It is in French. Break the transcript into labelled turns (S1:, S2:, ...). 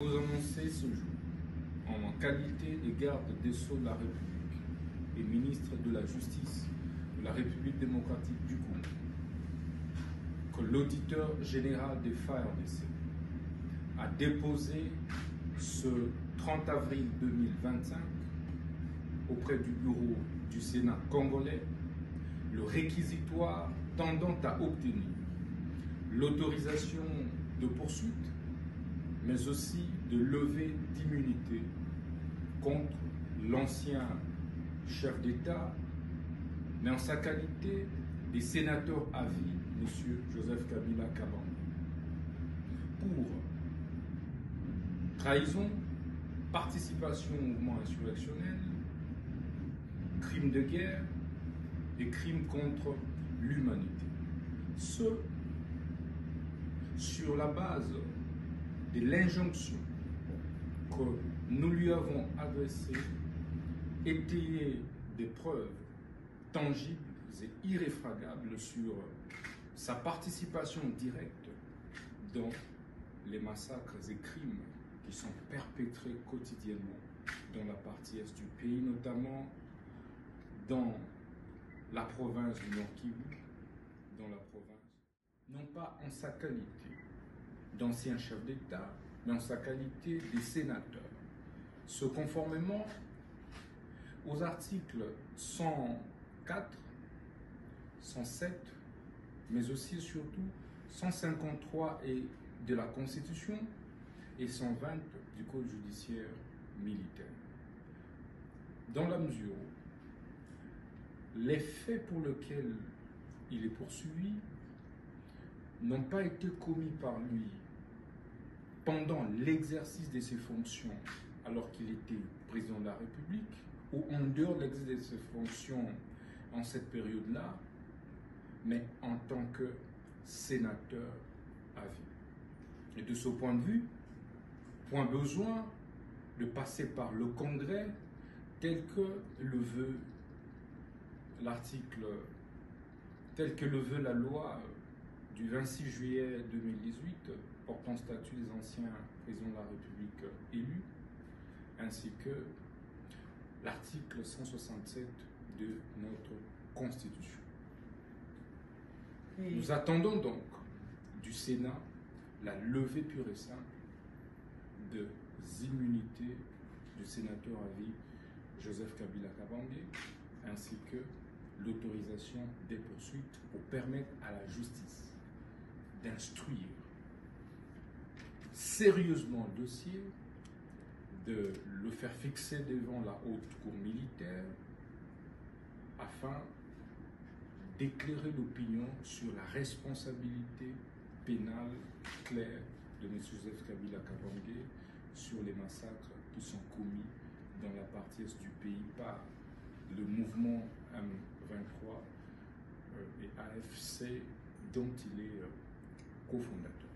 S1: Vous annoncez ce jour, en qualité de garde des Sceaux de la République et ministre de la Justice de la République démocratique du Congo, que l'auditeur général des FARDC a déposé ce 30 avril 2025 auprès du bureau du Sénat congolais le réquisitoire tendant à obtenir l'autorisation de poursuite, mais aussi de levée d'immunité contre l'ancien chef d'État, mais en sa qualité de sénateur à vie, M. Joseph Kabila Kabange, pour trahison, participation au mouvement insurrectionnel, crimes de guerre et crimes contre l'humanité. Ce, sur la base de l'injonction que nous lui avons adressée, étayer des preuves tangibles et irréfragables sur sa participation directe dans les massacres et crimes qui sont perpétrés quotidiennement dans la partie est du pays, notamment dans la province du Nord Kivu, dans la province, non pas en sa qualité d'ancien chef d'État, mais en sa qualité de sénateur. Ce conformément aux articles 104, 107, mais aussi et surtout 153 de la Constitution et 120 du Code judiciaire militaire. Dans la mesure où les faits pour lesquels il est poursuivi n'ont pas été commis par lui pendant l'exercice de ses fonctions alors qu'il était président de la République ou en dehors de l'exercice de ses fonctions en cette période-là, mais en tant que sénateur à vie. Et de ce point de vue, point besoin de passer par le Congrès tel que le veut l'article, tel que le veut la loi du 26 juillet 2018 portant statut des anciens présidents de la République élus, ainsi que l'article 167 de notre Constitution. Nous attendons donc du Sénat la levée pure et simple des immunités du sénateur à vie Joseph Kabila Kabange, ainsi que l'autorisation des poursuites pour permettre à la justice d'instruire sérieusement le dossier, de le faire fixer devant la haute cour militaire afin d'éclairer l'opinion sur la responsabilité pénale claire de M. Joseph Kabila Kabange sur les massacres qui sont commis dans la partie est du pays par le mouvement M23 et AFC dont il est cofondateur.